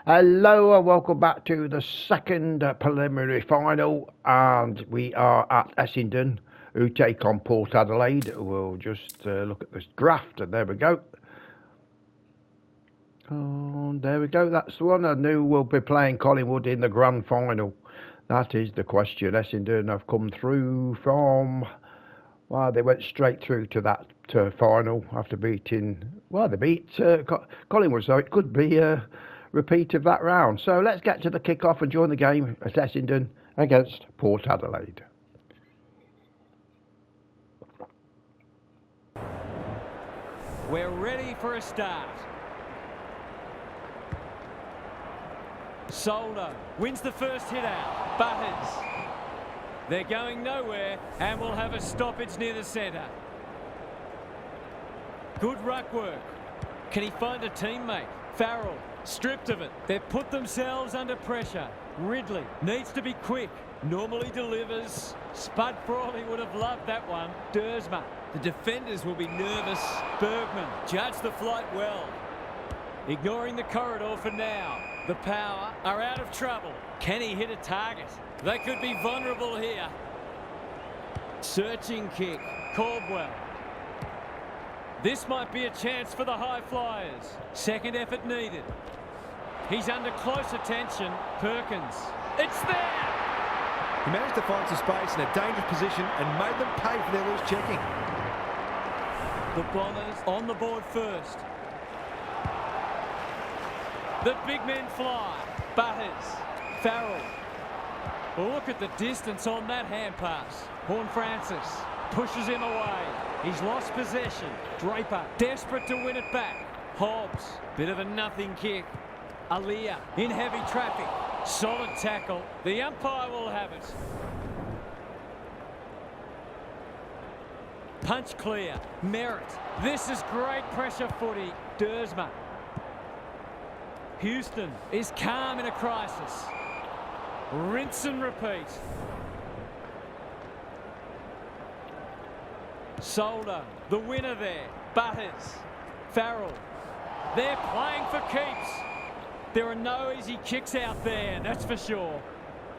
Hello and welcome back to the second preliminary final, and we are at Essendon, who take on Port Adelaide. We'll just look at this draft, and there we go. Oh, there we go, that's the one. I knew we'll be playing Collingwood in the grand final. That is the question. Essendon have come through from, well, they went straight through to that final after beating, well, they beat Collingwood, so it could be repeat of that round. So let's get to the kick-off and join the game at Essendon against Port Adelaide. We're ready for a start. Soldo wins the first hit out. Butters. They're going nowhere and will have a stoppage near the centre. Good ruck work. Can he find a teammate? Farrell. Stripped of it. They've put themselves under pressure. Ridley needs to be quick. Normally delivers. Spud Frawley would have loved that one. Dersma. The defenders will be nervous. Bergman judged the flight well. Ignoring the corridor for now. The Power are out of trouble. Can he hit a target? They could be vulnerable here. Searching kick. Caldwell. This might be a chance for the high flyers. Second effort needed. He's under close attention. Perkins. It's there! He managed to find some space in a dangerous position and made them pay for their loose checking. The Bombers on the board first. The big men fly. Butters. Farrell. Look at the distance on that hand pass. Horne-Francis pushes him away. He's lost possession. Draper desperate to win it back. Hobbs, bit of a nothing kick. Aaliyah in heavy traffic. Solid tackle. The umpire will have it. Punch clear. Merritt. This is great pressure footy. Dersma. Houston is calm in a crisis. Rinse and repeat. Soldo, the winner there. Butters. Farrell. They're playing for keeps. There are no easy kicks out there, that's for sure.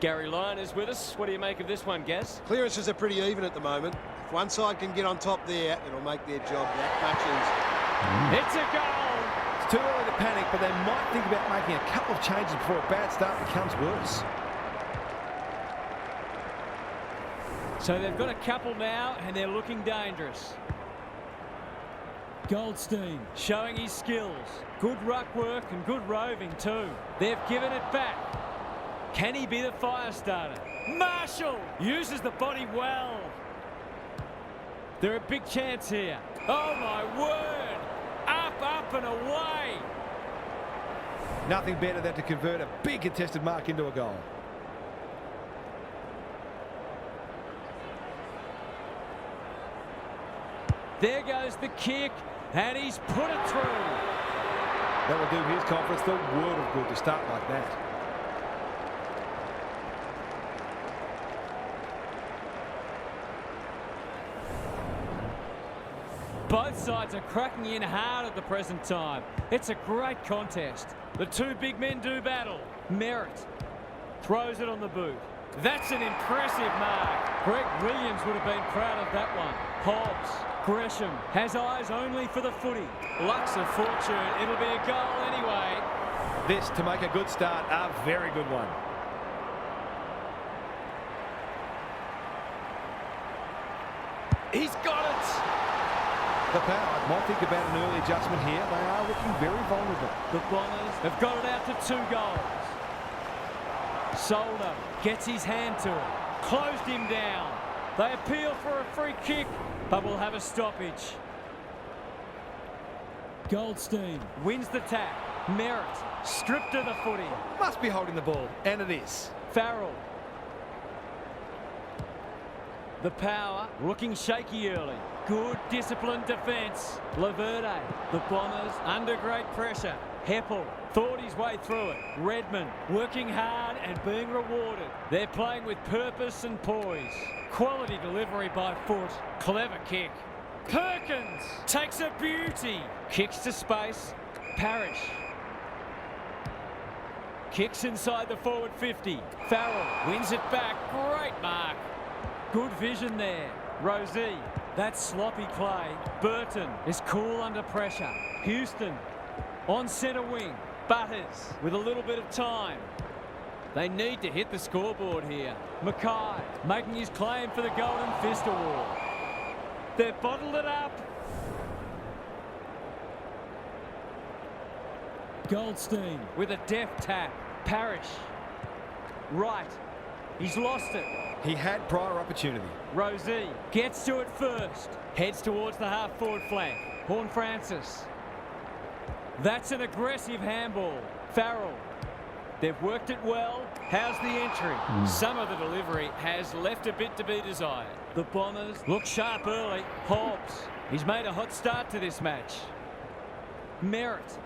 Gary Lyon is with us. What do you make of this one, Gaz? Clearances are pretty even at the moment. If one side can get on top there, it'll make their job that much easier. It's a goal! It's too early to panic, but they might think about making a couple of changes before a bad start becomes worse. So they've got a couple now, and they're looking dangerous. Goldstein showing his skills. Good ruck work and good roving too. They've given it back. Can he be the fire starter? Marshall uses the body well. They're a big chance here. Oh my word! Up, up and away! Nothing better than to convert a big contested mark into a goal. There goes the kick, and he's put it through. That will do his conference the world of good to start like that. Both sides are cracking in hard at the present time. It's a great contest. The two big men do battle. Merritt throws it on the boot. That's an impressive mark. Greg Williams would have been proud of that one. Hobbs. Gresham has eyes only for the footy. Luck's of fortune. It'll be a goal anyway. This, to make a good start, a very good one. He's got it! The Power might think about an early adjustment here. They are looking very vulnerable. The Bombers have got it out to 2 goals. Soldo gets his hand to it. Closed him down. They appeal for a free kick, but will have a stoppage. Goldstein wins the tap. Merritt stripped of the footy. Must be holding the ball, and it is. Farrell. The Power looking shaky early. Good disciplined defence. Laverde. The Bombers under great pressure. Heppel thought his way through it. Redmond working hard and being rewarded. They're playing with purpose and poise. Quality delivery by foot. Clever kick. Perkins takes a beauty. Kicks to space. Parrish. Kicks inside the forward 50. Farrell wins it back. Great mark. Good vision there. Rosie. That's sloppy play. Burton is cool under pressure. Houston on centre wing. Butters with a little bit of time. They need to hit the scoreboard here. Mackay making his claim for the Golden Fist Award. They've bottled it up. Goldstein with a deft tap. Parrish. Right. He's lost it. He had prior opportunity. Rosie gets to it first. Heads towards the half-forward flank. Horne-Francis. That's an aggressive handball. Farrell. They've worked it well. How's the entry? Some of the delivery has left a bit to be desired. The Bombers look sharp early. Hobbs. He's made a hot start to this match. Merritt.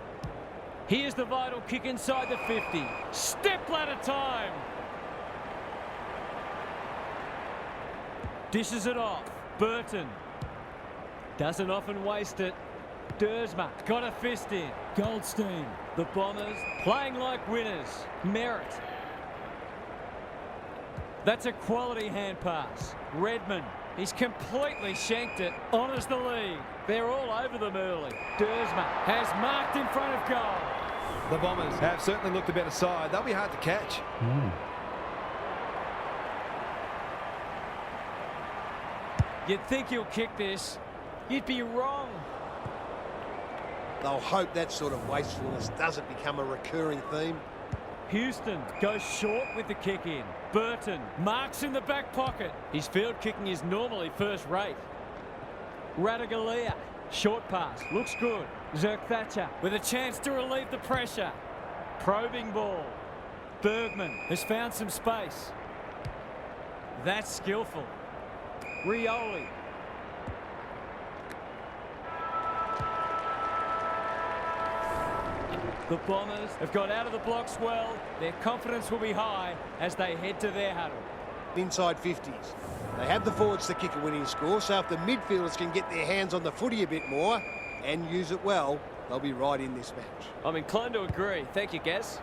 Here's the vital kick inside the 50. Step ladder time. Dishes it off. Burton. Doesn't often waste it. Dersma got a fist in. Goldstein. The Bombers playing like winners. Merritt. That's a quality hand pass. Redmond. He's completely shanked it. Honours the lead. They're all over them early. Dersma has marked in front of goal. The Bombers have certainly looked a better side. They'll be hard to catch. You'd think he'll kick this. You'd be wrong. They'll hope that sort of wastefulness doesn't become a recurring theme. Houston goes short with the kick in. Burton marks in the back pocket. His field kicking is normally first rate. Radaglia, short pass, looks good. Zerk-Thatcher with a chance to relieve the pressure. Probing ball. Bergman has found some space. That's skillful. Rioli. The Bombers have got out of the blocks well. Their confidence will be high as they head to their huddle. Inside 50s. They have the forwards to kick a winning score, so if the midfielders can get their hands on the footy a bit more and use it well, they'll be right in this match. I'm inclined to agree. Thank you, Gaz.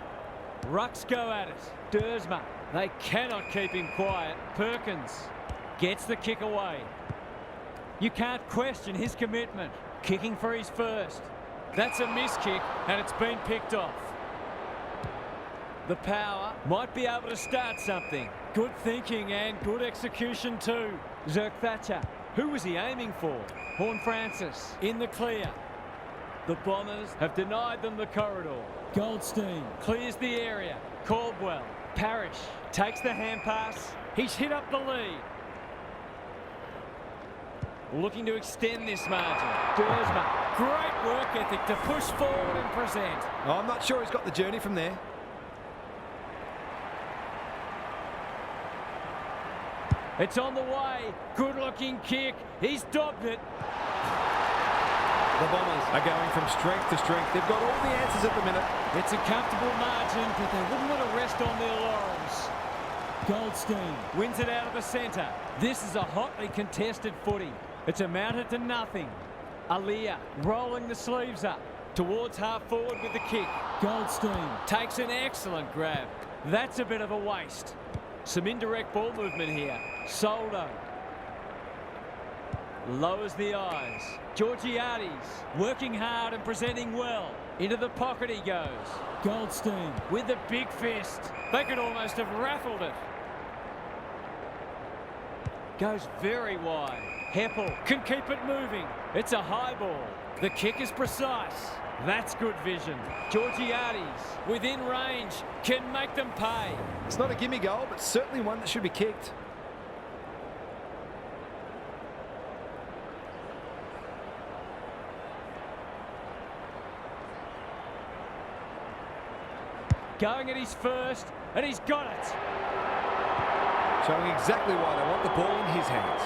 Rucks go at it. Dersma. They cannot keep him quiet. Perkins gets the kick away. You can't question his commitment. Kicking for his first. That's a miss kick, and it's been picked off. The power might be able to start something. Good thinking and good execution too. Zerk-Thatcher. Who was he aiming for? Horne-Francis in the clear. The Bombers have denied them the corridor. Goldstein clears the area. Caldwell. Parrish takes the hand pass. He's hit up the lead. Looking to extend this margin. Dersma, great work ethic to push forward and present. I'm not sure he's got the journey from there. It's on the way. Good looking kick. He's dobbed it. The Bombers are going from strength to strength. They've got all the answers at the minute. It's a comfortable margin, but they wouldn't want to rest on their laurels. Goldstein wins it out of the centre. This is a hotly contested footy. It's amounted to nothing. Aliyah rolling the sleeves up towards half forward with the kick. Goldstein takes an excellent grab. That's a bit of a waste. Some indirect ball movement here. Soldo lowers the eyes. Georgiades working hard and presenting well. Into the pocket he goes. Goldstein with the big fist. They could almost have raffled it. Goes very wide. Heppel can keep it moving. It's a high ball. The kick is precise. That's good vision. Georgiades within range can make them pay. It's not a gimme goal, but certainly one that should be kicked. Going at his first, and he's got it. Showing exactly why they want the ball in his hands.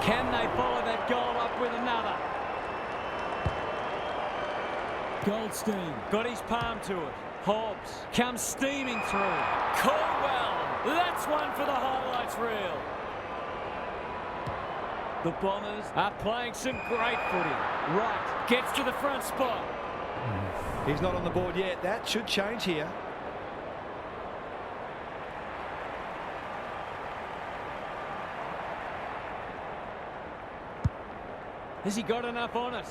Can they follow that goal up with another? Goldstein got his palm to it. Hobbs comes steaming through. Caldwell, that's one for the highlights reel. The Bombers are playing some great footy. Wright gets to the front spot. He's not on the board yet. That should change here. Has he got enough on it?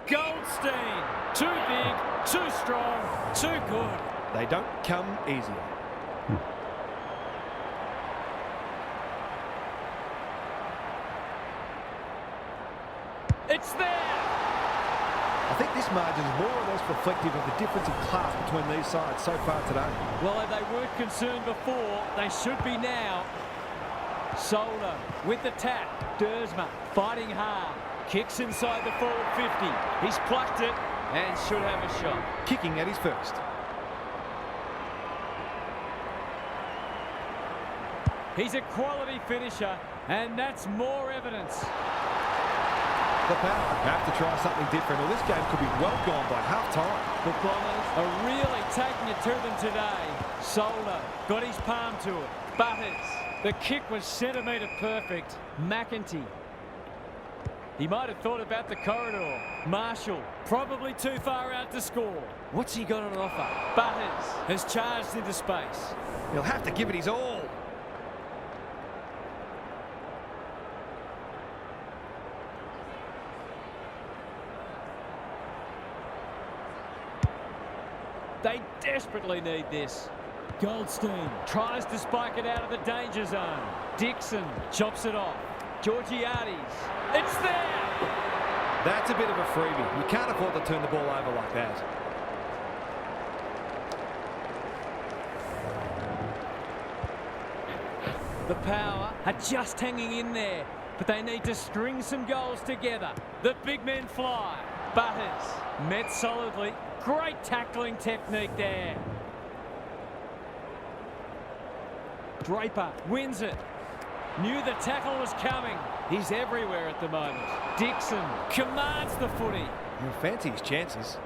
Goldstein! Too big, too strong, too good. They don't come easier. It's there! I think this margin is more or less reflective of the difference in class between these sides so far today. Well, if they weren't concerned before, they should be now. Solder with the tap. Dersma fighting hard. Kicks inside the forward 50. He's plucked it and should have a shot. Kicking at his first. He's a quality finisher, and that's more evidence. The Power have to try something different, or this game could be well gone by half-time. The Bombers are really taking it to them today. Solder got his palm to it. Butters. The kick was centimetre perfect. McEntee. He might have thought about the corridor. Marshall, probably too far out to score. What's he got on offer? Butters has charged into space. He'll have to give it his all. They desperately need this. Goldstein tries to spike it out of the danger zone. Dixon chops it off. Georgiades. It's there! That's a bit of a freebie. You can't afford to turn the ball over like that. The Power are just hanging in there, but they need to string some goals together. The big men fly. Butters met solidly. Great tackling technique there. Draper wins it. Knew the tackle was coming. He's everywhere at the moment. Dixon commands the footy. He'll fancy his chances.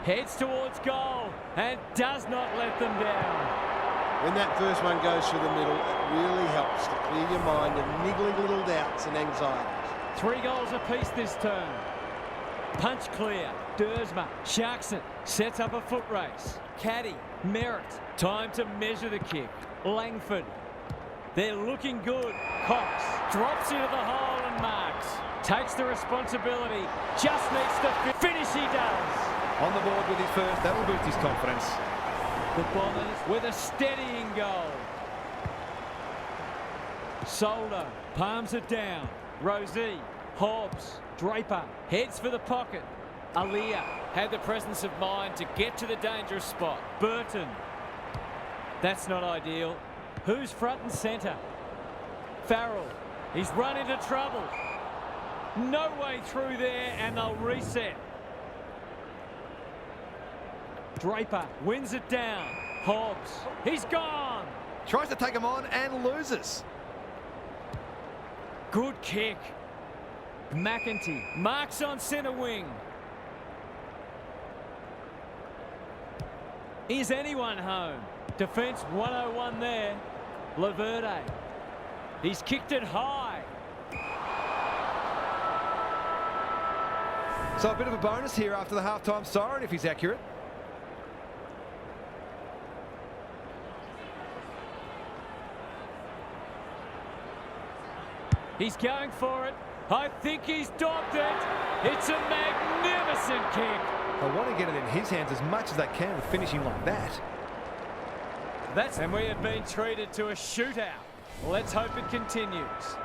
Heads towards goal and does not let them down. When that first one goes through the middle, it really helps to clear your mind of niggling little doubts and anxieties. 3 goals apiece this turn. Punch clear. Dersma sharks it. Sets up a foot race. Caddy. Merritt. Time to measure the kick. Langford. They're looking good. Cox drops into the hole and marks. Takes the responsibility. Just needs to finish. He does. On the board with his first. That'll boost his confidence. The Bombers with a steadying goal. Solder palms it down. Rosie, Hobbs, Draper heads for the pocket. Aaliyah had the presence of mind to get to the dangerous spot. Burton. That's not ideal. Who's front and centre? Farrell. He's run into trouble. No way through there, and they'll reset. Draper wins it down. Hobbs. He's gone. Tries to take him on and loses. Good kick. McEntee marks on centre wing. Is anyone home? Defence 101 there. Laverde. He's kicked it high. So a bit of a bonus here after the half-time siren if he's accurate. He's going for it. I think he's docked it. It's a magnificent kick. They want to get it in his hands as much as they can with finishing like that. And we have been treated to a shootout. Let's hope it continues.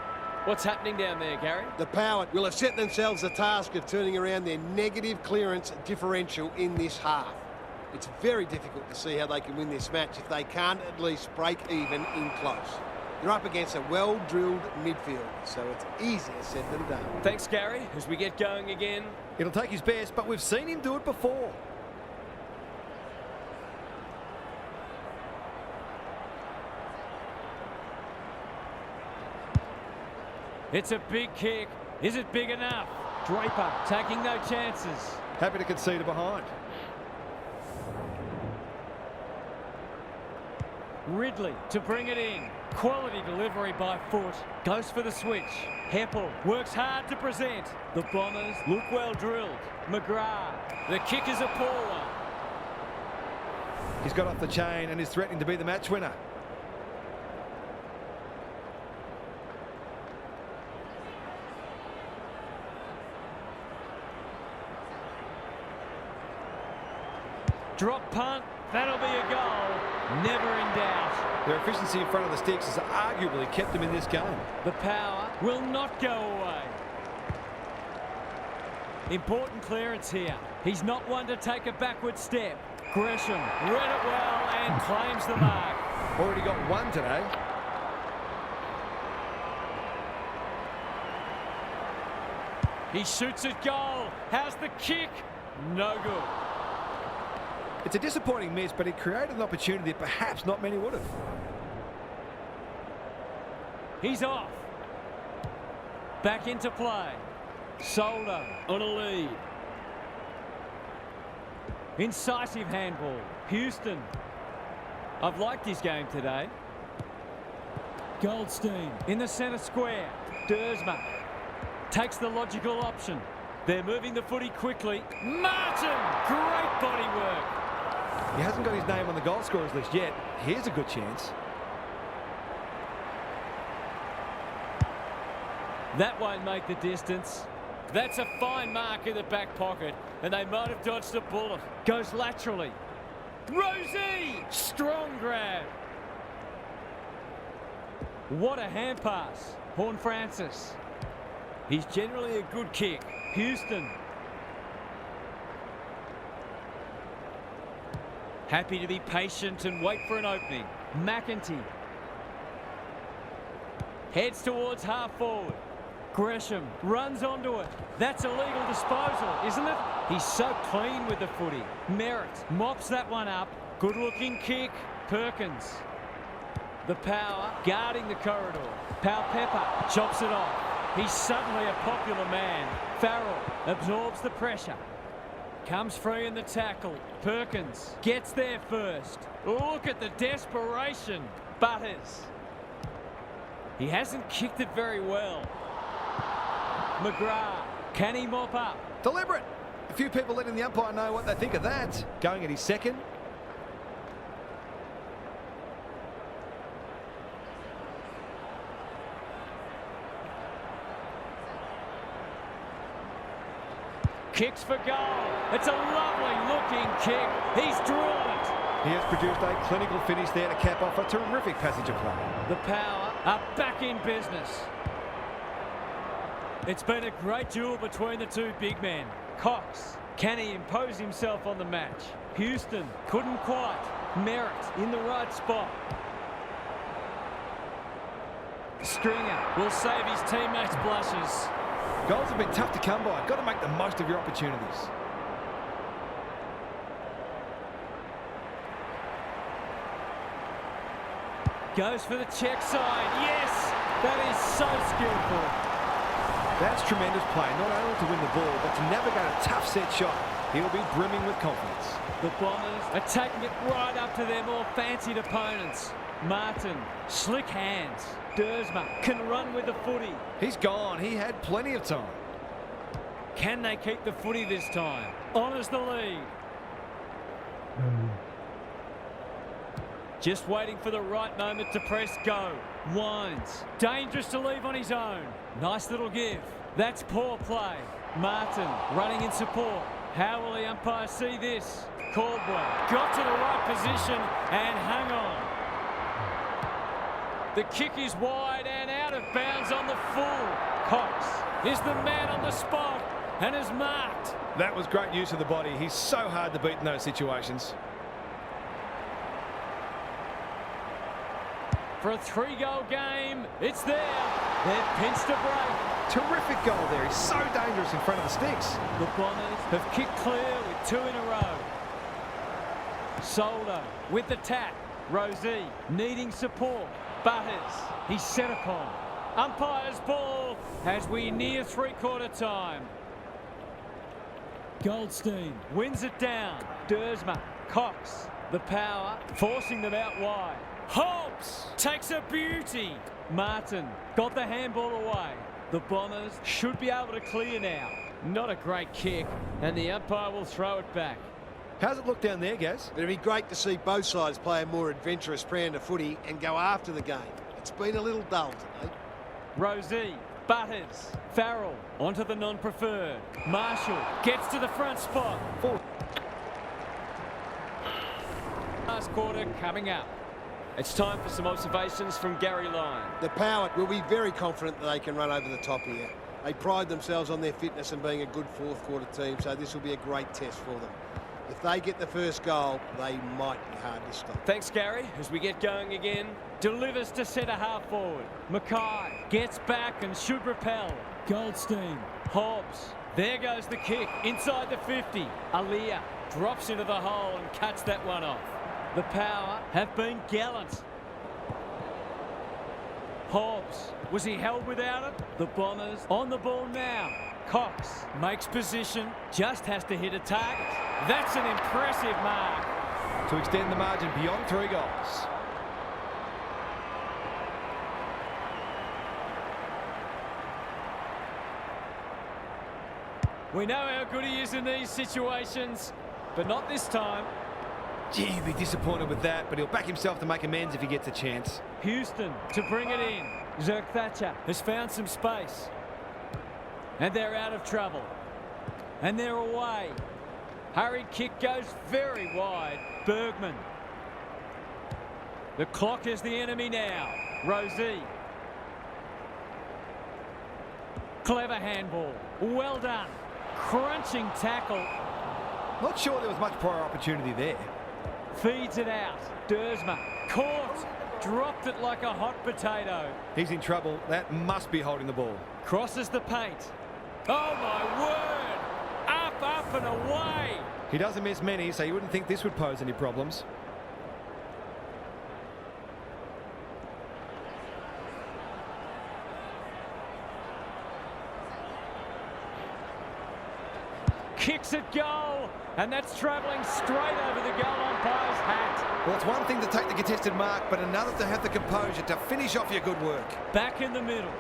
What's happening down there, Gary? The Power will have set themselves the task of turning around their negative clearance differential in this half. It's very difficult to see how they can win this match if they can't at least break even in close. They're up against a well-drilled midfield, so it's easier said than done. Thanks, Gary. As we get going again. It'll take his best, but we've seen him do it before. It's a big kick. Is it big enough? Draper taking no chances. Happy to concede a behind. Ridley to bring it in. Quality delivery by foot. Goes for the switch. Heppel works hard to present. The Bombers look well drilled. McGrath. The kick is a poor one. He's got off the chain and is threatening to be the match winner. Drop punt, that'll be a goal. Never in doubt. Their efficiency in front of the sticks has arguably kept them in this game. The power will not go away. Important clearance here. He's not one to take a backward step. Gresham read it well and claims the mark. Already got one today. He shoots at goal. How's the kick? No good. It's a disappointing miss, but he created an opportunity that perhaps not many would have. He's off. Back into play. Soldo on a lead. Incisive handball. Houston. I've liked his game today. Goldstein in the centre square. Dersma takes the logical option. They're moving the footy quickly. Martin! Great body work. He hasn't got his name on the goal scorers list yet. Here's a good chance. That won't make the distance. That's a fine mark in the back pocket, and they might have dodged a bullet. Goes laterally. Rosie! Strong grab. What a hand pass. Horn Francis. He's generally a good kick. Houston. Happy to be patient and wait for an opening. McEntee. Heads towards half forward. Gresham runs onto it. That's a legal disposal, isn't it? He's so clean with the footy. Merritt mops that one up. Good looking kick. Perkins. The power guarding the corridor. Pepper chops it off. He's suddenly a popular man. Farrell absorbs the pressure. Comes free in the tackle. Perkins gets there first. Look at the desperation. Butters. He hasn't kicked it very well. McGrath. Can he mop up? Deliberate. A few people letting the umpire know what they think of that. Going at his second. Kicks for goal. It's a lovely looking kick. He's drawn it. He has produced a clinical finish there to cap off a terrific passage of play. The power are back in business. It's been a great duel between the two big men. Cox, can he impose himself on the match? Houston couldn't quite. Merritt in the right spot. Stringer will save his teammates' blushes. Goals have been tough to come by. Got to make the most of your opportunities. Goes for the check side. Yes! That is so skillful. That's tremendous play, not only to win the ball, but to navigate a tough set shot. He'll be brimming with confidence. The Bombers are taking it right up to their more fancied opponents. Martin, slick hands. Dersma can run with the footy. He's gone. He had plenty of time. Can they keep the footy this time? Honours the lead. Just waiting for the right moment to press go. Winds. Dangerous to leave on his own. Nice little give. That's poor play. Martin running in support. How will the umpire see this? Caldwell got to the right position and hung on. The kick is wide and out of bounds on the full. Cox is the man on the spot and is marked. That was great use of the body. He's so hard to beat in those situations. For a 3-goal game, it's there. They've pinched a break. Terrific goal there. He's so dangerous in front of the sticks. The Bombers have kicked clear with 2 in a row. Soldo with the tap. Rosie needing support. Butters, he's set upon. Umpire's ball as we near three-quarter time. Goldstein wins it down. Dersma, Cox, the power, forcing them out wide. Hobbs takes a beauty. Martin got the handball away. The Bombers should be able to clear now. Not a great kick, and the umpire will throw it back. How's it look down there, Gaz? It'd be great to see both sides play a more adventurous brand of footy and go after the game. It's been a little dull today. Rosie, Butters, Farrell onto the non-preferred. Marshall gets to the front spot. Last quarter coming up. It's time for some observations from Gary Lyon. The Power will be very confident that they can run over the top here. They pride themselves on their fitness and being a good fourth quarter team, so this will be a great test for them. If they get the first goal, they might be hard to stop. Thanks, Gary. As we get going again. Delivers to centre half forward. Mackay gets back and should repel. Goldstein, Hobbs. There goes the kick inside the 50. Aaliyah drops into the hole and cuts that one off. The Power have been gallant. Hobbs, was he held without it? The Bombers on the ball now. Cox makes position, just has to hit a target. That's an impressive mark. To extend the margin beyond 3 goals. We know how good he is in these situations, but not this time. Gee, he'll be disappointed with that, but he'll back himself to make amends if he gets a chance. Houston to bring it in. Zerk Thatcher has found some space. And they're out of trouble. And they're away. Hurried kick goes very wide. Bergman. The clock is the enemy now. Rosie. Clever handball. Well done. Crunching tackle. Not sure there was much prior opportunity there. Feeds it out. Dersma. Caught. Dropped it like a hot potato. He's in trouble. That must be holding the ball. Crosses the paint. Oh, my word. Up and away. He doesn't miss many, so you wouldn't think this would pose any problems. Kicks at goal, and that's travelling straight over the goal umpire's hat. Well, it's one thing to take the contested mark, but another to have the composure to finish off your good work. Back in the middle.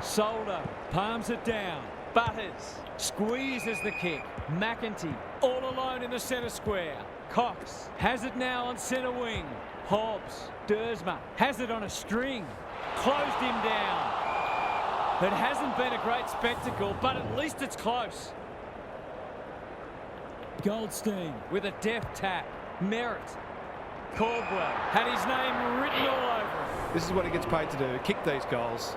Soldo palms it down. Butters squeezes the kick. McEntee all alone in the centre square. Cox has it now on centre wing. Hobbs, Dersma has it on a string. Closed him down. It hasn't been a great spectacle, but at least it's close. Goldstein with a deft tap. Merritt. Caldwell had his name written all over it. This is what he gets paid to do, kick these goals.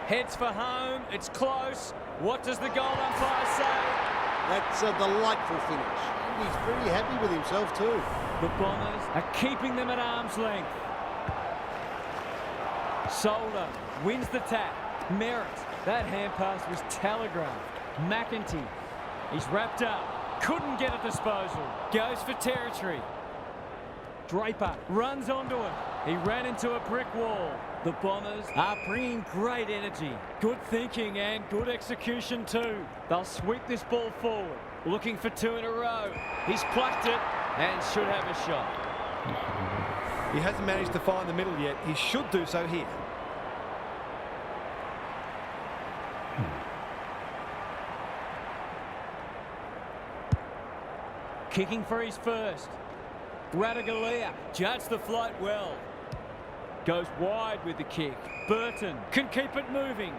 Heads for home, it's close. What does the goal umpire say? That's a delightful finish. He's very happy with himself too. The Bombers are keeping them at arm's length. Soldo wins the tap. Merritt, that hand pass was telegraphed. McEntee, he's wrapped up. Couldn't get a disposal. Goes for territory. Draper runs onto it. He ran into a brick wall. The Bombers are bringing great energy. Good thinking and good execution too. They'll sweep this ball forward. Looking for 2 in a row. He's plucked it and should have a shot. He hasn't managed to find the middle yet. He should do so here. Kicking for his first. Radaglia judged the flight well. Goes wide with the kick. Burton can keep it moving.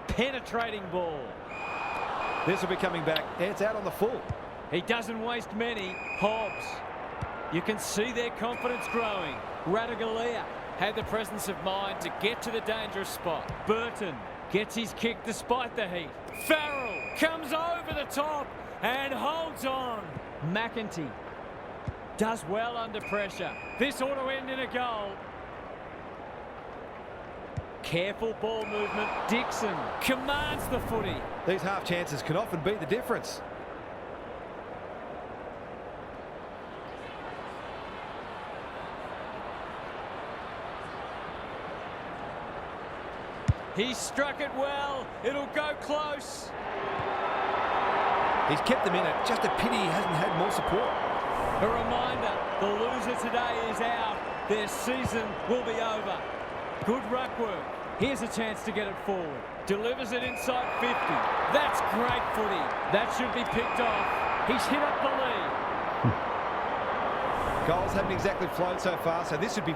Penetrating ball. This will be coming back. It's out on the full. He doesn't waste many. Hobbs. You can see their confidence growing. Radaglia had the presence of mind to get to the dangerous spot. Burton gets his kick despite the heat. Farrell comes over the top and holds on. McEntee does well under pressure. This ought to end in a goal. Careful ball movement. Dixon commands the footy. These half chances can often be the difference. He struck it well. It'll go close. He's kept them in it. Just a pity he hasn't had more support. A reminder, the loser today is out. Their season will be over. Good ruck work. Here's a chance to get it forward. Delivers it inside 50. That's great footy. That should be picked off. He's hit up the lead. Goals haven't exactly flowed so far, so this should be...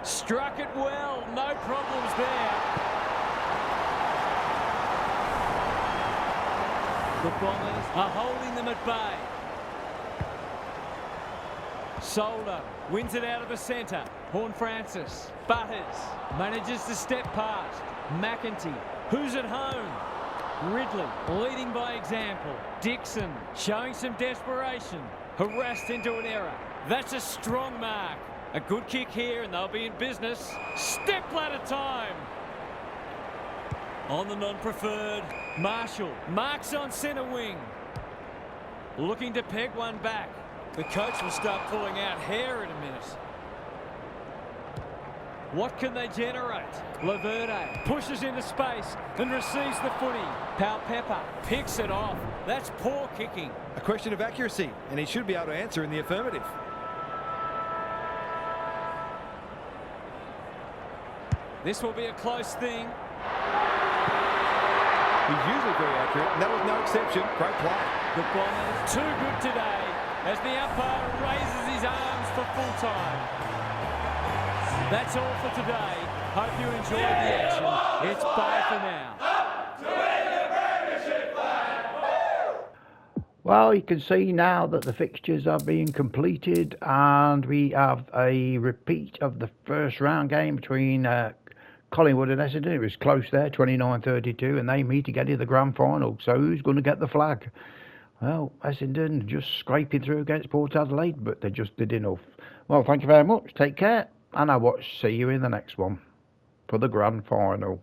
Struck it well. No problems there. The Bombers are holding them at bay. Solder wins it out of the centre. Horne-Francis. Butters manages to step past. McEntee. Who's at home? Ridley leading by example. Dixon showing some desperation. Harassed into an error. That's a strong mark. A good kick here and they'll be in business. Step ladder time. On the non-preferred. Marshall marks on centre wing. Looking to peg one back. The coach will start pulling out hair in a minute. What can they generate? Laverde pushes into space and receives the footy. Pepper picks it off. That's poor kicking. A question of accuracy, and he should be able to answer in the affirmative. This will be a close thing. He's usually very accurate, and that was no exception. Great play. The Bombers too good today as the umpire raises his arms for full time. That's all for today. Hope you enjoyed the action. It's bye for now. Well, you can see now that the fixtures are being completed and we have a repeat of the first round game between Collingwood and Essendon. It was close there, 29-32, and they meet again in the grand final. So who's going to get the flag? Well, Essendon just scraping through against Port Adelaide, but they just did enough. Well, thank you very much. Take care, and I'll see you in the next one for the grand final.